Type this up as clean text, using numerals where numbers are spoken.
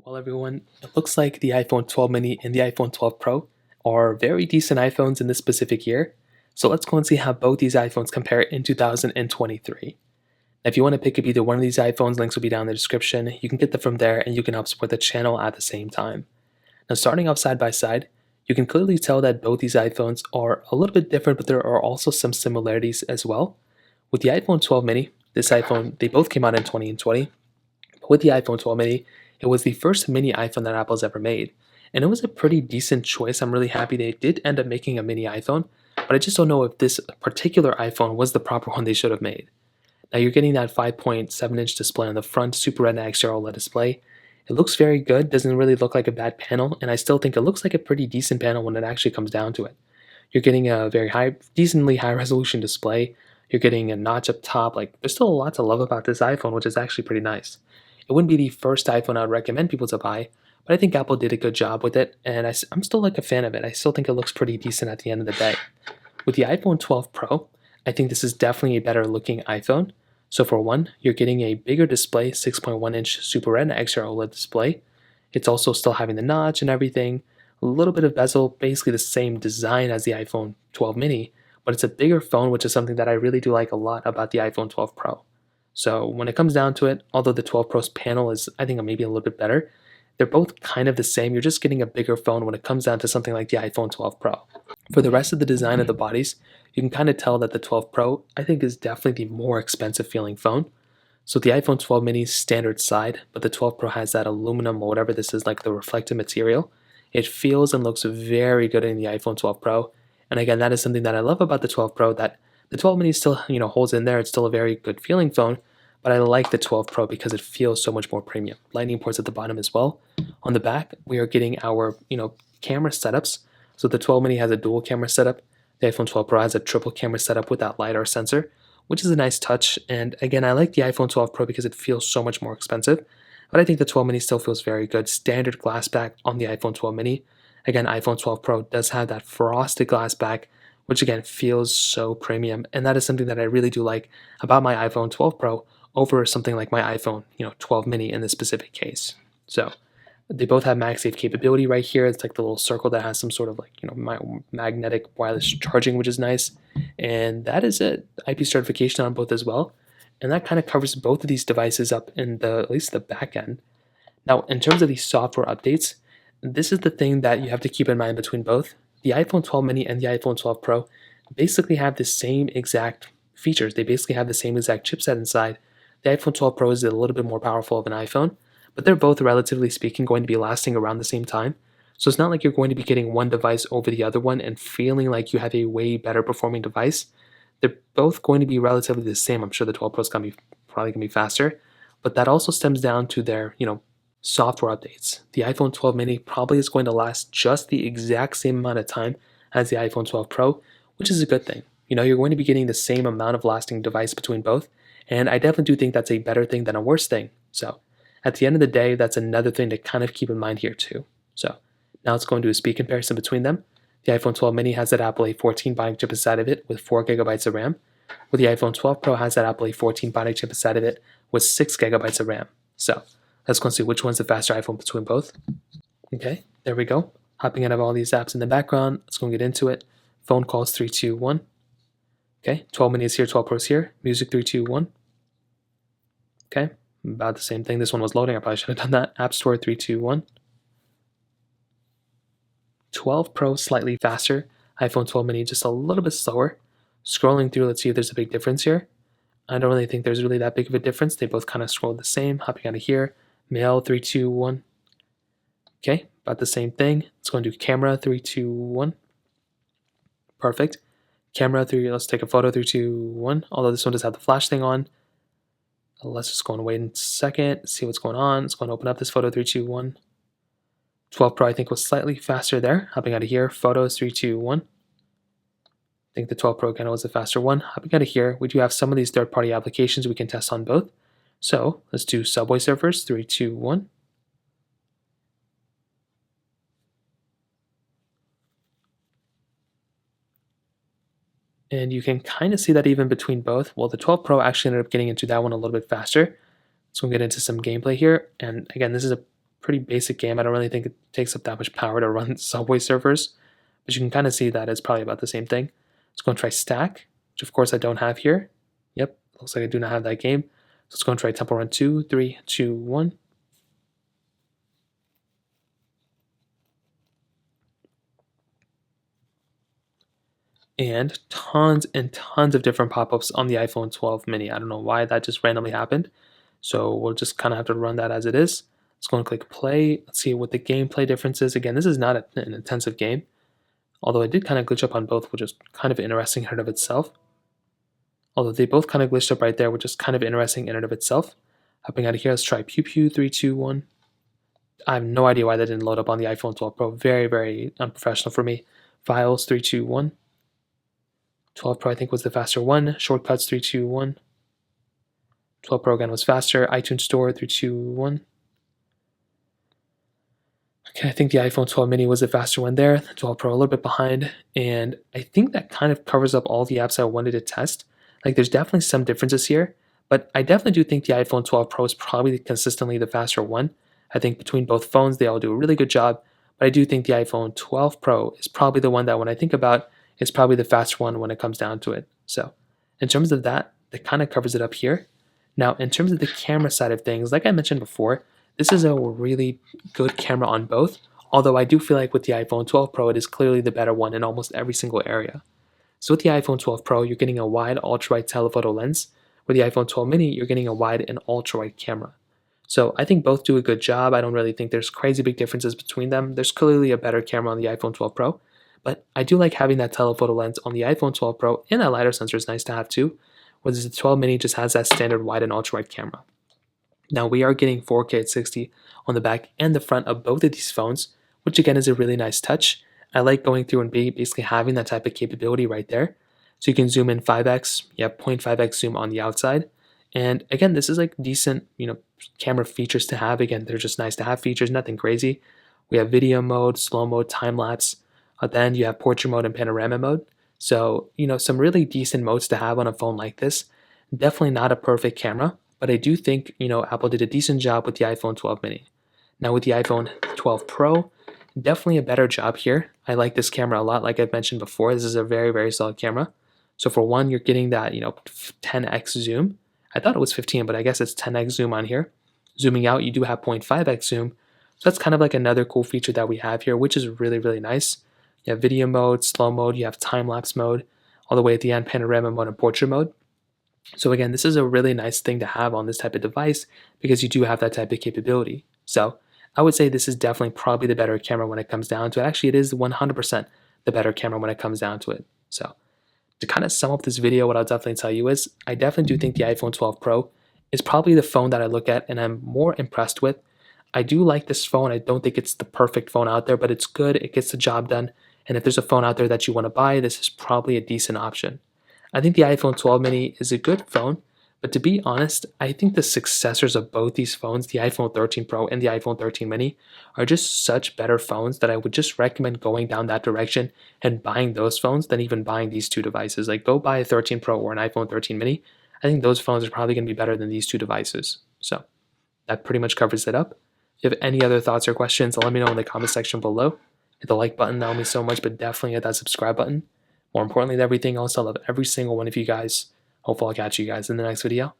Well, everyone, it looks like the iPhone 12 mini and the iPhone 12 Pro are very decent iPhones in this specific year. So let's go and see how both these iPhones compare in 2023. If you want to pick up either one of these iPhones, links will be down in the description. You can get them from there and you can help support the channel at the same time. Now, starting off side by side, you can clearly tell that both these iPhones are a little bit different, but there are also some similarities as well. With the iPhone 12 mini, this iPhone, they both came out in 2020. But with the iPhone 12 mini, it was the first mini iPhone that Apple's ever made. And it was a pretty decent choice. I'm really happy they did end up making a mini iPhone, but I just don't know if this particular iPhone was the proper one they should have made. Now you're getting that 5.7-inch display on the front, Super Retina XDR OLED display. It looks very good, doesn't really look like a bad panel, and I still think it looks like a pretty decent panel when it actually comes down to it. You're getting a very high, decently high resolution display. You're getting a notch up top. Like, there's still a lot to love about this iPhone, which is actually pretty nice. It wouldn't be the first iPhone I would recommend people to buy, but I think Apple did a good job with it, and I'm still like a fan of it. I still think it looks pretty decent at the end of the day. With the iPhone 12 Pro, I think this is definitely a better looking iPhone. So for one, you're getting a bigger display, 6.1-inch Super Retina XDR OLED display. It's also still having the notch and everything, a little bit of bezel, basically the same design as the iPhone 12 mini, but it's a bigger phone, which is something that I really do like a lot about the iPhone 12 Pro. So when it comes down to it, although the 12 Pro's panel is, I think, maybe a little bit better, they're both kind of the same. You're just getting a bigger phone when it comes down to something like the iPhone 12 Pro. For the rest of the design of the bodies, you can kind of tell that the 12 Pro, I think, is definitely the more expensive feeling phone. So the iPhone 12 mini's standard side, but the 12 Pro has that aluminum or whatever this is, like the reflective material. It feels and looks very good in the iPhone 12 Pro. And again, that is something that I love about the 12 Pro, that the 12 mini still, holds in there. It's still a very good feeling phone, but I like the 12 Pro because it feels so much more premium. Lightning ports at the bottom as well. On the back, we are getting our, camera setups. So the 12 mini has a dual camera setup. The iPhone 12 Pro has a triple camera setup with that LiDAR sensor, which is a nice touch. And again, I like the iPhone 12 Pro because it feels so much more expensive, but I think the 12 mini still feels very good. Standard glass back on the iPhone 12 mini. Again, iPhone 12 Pro does have that frosted glass back, which again feels so premium. And that is something that I really do like about my iPhone 12 Pro over something like my iPhone, 12 mini in this specific case. So they both have MagSafe capability right here. It's like the little circle that has some sort of magnetic wireless charging, which is nice. And that is it. IP certification on both as well. And that kind of covers both of these devices up in at least the back end. Now, in terms of these software updates, this is the thing that you have to keep in mind between both. The iPhone 12 mini and the iPhone 12 Pro basically have the same exact features. They basically have the same exact chipset inside. The iPhone 12 Pro is a little bit more powerful of an iPhone, but they're both, relatively speaking, going to be lasting around the same time. So it's not like you're going to be getting one device over the other one and feeling like you have a way better performing device. They're both going to be relatively the same. I'm sure the 12 Pro is probably going to be faster, but that also stems down to their, software updates. The iPhone 12 mini probably is going to last just the exact same amount of time as the iPhone 12 Pro, which is a good thing. You're going to be getting the same amount of lasting device between both, and I definitely do think that's a better thing than a worse thing. So at the end of the day, that's another thing to kind of keep in mind here too. So now let's go into a speed comparison between them. The iPhone 12 mini has that Apple A14 Bionic chip inside of it with 4 gigabytes of RAM, where the iPhone 12 Pro has that Apple A14 Bionic chip inside of it with 6 gigabytes of RAM. So let's go and see which one's the faster iPhone between both. Okay, there we go. Hopping out of all these apps in the background, let's go and get into it. Phone calls 3, 2, 1. Okay, 12 mini is here, 12 Pro is here. Music 3, 2, 1. Okay, about the same thing. This one was loading. I probably should have done that. App Store 3, 2, 1. 12 Pro slightly faster. iPhone 12 mini just a little bit slower. Scrolling through, let's see if there's a big difference here. I don't really think there's really that big of a difference. They both kind of scroll the same. Hopping out of here. Mail 3, 2, 1. Okay, about the same thing. Let's go and do camera 3, 2, 1. Perfect. Camera 3, let's take a photo 3, 2, 1. Although this one does have the flash thing on. Let's just go and wait a second, see what's going on. Let's go and open up this photo 3, 2, 1. 12 Pro I think was slightly faster there. Hopping out of here. Photos 3, 2, 1. I think the 12 Pro again was a faster one. Hopping out of here, we do have some of these third-party applications we can test on both. So let's do Subway Surfers 3, 2, 1. And you can kind of see that even between both. Well, the 12 Pro actually ended up getting into that one a little bit faster. So we'll get into some gameplay here. And again, this is a pretty basic game. I don't really think it takes up that much power to run Subway Surfers, but you can kind of see that it's probably about the same thing. Let's go and try Stack, which of course I don't have here. Yep, looks like I do not have that game. So let's go and try Temple Run 2, 3, 2, 1. And tons of different pop-ups on the iPhone 12 mini. I don't know why that just randomly happened. So we'll just kind of have to run that as it is. Let's go and click play. Let's see what the gameplay difference is. Again, this is not an intensive game, although it did kind of glitch up on both, which is kind of interesting in and of itself. Although they both kind of glitched up right there, which is kind of interesting in and of itself. Hopping out of here, let's try Pew Pew 3, 2, 1. I have no idea why that didn't load up on the iPhone 12 Pro. Very, very unprofessional for me. Files 3, 2, 1. 12 Pro I think was the faster one. Shortcuts 3, 2, 1. 12 Pro again was faster. iTunes Store 3, 2, 1. Okay, I think the iPhone 12 mini was the faster one there. The 12 Pro a little bit behind. And I think that kind of covers up all the apps I wanted to test. Like there's definitely some differences here, but I definitely do think the iPhone 12 Pro is probably consistently the faster one. I think between both phones, they all do a really good job, but I do think the iPhone 12 Pro is probably the one that when I think about, is probably the faster one when it comes down to it. So in terms of that, that kind of covers it up here. Now, in terms of the camera side of things, like I mentioned before, this is a really good camera on both, although I do feel like with the iPhone 12 Pro, it is clearly the better one in almost every single area. So with the iPhone 12 Pro, you're getting a wide ultra-wide telephoto lens. With the iPhone 12 mini, you're getting a wide and ultra-wide camera. So I think both do a good job. I don't really think there's crazy big differences between them. There's clearly a better camera on the iPhone 12 Pro, but I do like having that telephoto lens on the iPhone 12 Pro, and that LiDAR sensor is nice to have too, whereas the 12 mini just has that standard wide and ultra-wide camera. Now we are getting 4K at 60 on the back and the front of both of these phones, which again is a really nice touch. I like going through and basically having that type of capability right there. So you can zoom in 5x, you have 0.5x zoom on the outside. And again, this is like decent, camera features to have. Again, they're just nice to have features, nothing crazy. We have video mode, slow mode, time lapse. Then you have portrait mode and panorama mode. So, some really decent modes to have on a phone like this. Definitely not a perfect camera, but I do think, Apple did a decent job with the iPhone 12 mini. Now with the iPhone 12 Pro, definitely a better job here. I like this camera a lot. Like I've mentioned before, this is a very, very solid camera. So for one, you're getting that, 10x zoom. I thought it was 15, but I guess it's 10x zoom on here. Zooming out, you do have 0.5x zoom. So that's kind of like another cool feature that we have here, which is really, really nice. You have video mode, slow mode, you have time-lapse mode, all the way at the end, panorama mode and portrait mode. So again, this is a really nice thing to have on this type of device because you do have that type of capability. So I would say this is definitely probably the better camera when it comes down to it. Actually, it is 100% the better camera when it comes down to it. So to kind of sum up this video, what I'll definitely tell you is I definitely do think the iPhone 12 Pro is probably the phone that I look at and I'm more impressed with. I do like this phone. I don't think it's the perfect phone out there, but it's good. It gets the job done. And if there's a phone out there that you want to buy, this is probably a decent option. I think the iPhone 12 mini is a good phone, but to be honest, I think the successors of both these phones, the iPhone 13 Pro and the iPhone 13 mini, are just such better phones that I would just recommend going down that direction and buying those phones than even buying these two devices. Like go buy a 13 Pro or an iPhone 13 mini. I think those phones are probably going to be better than these two devices. So that pretty much covers it up. If you have any other thoughts or questions, let me know in the comment section below. Hit the like button, that would mean so much, but definitely hit that subscribe button. More importantly than everything else, I love every single one of you guys. Hopefully I'll catch you guys in the next video.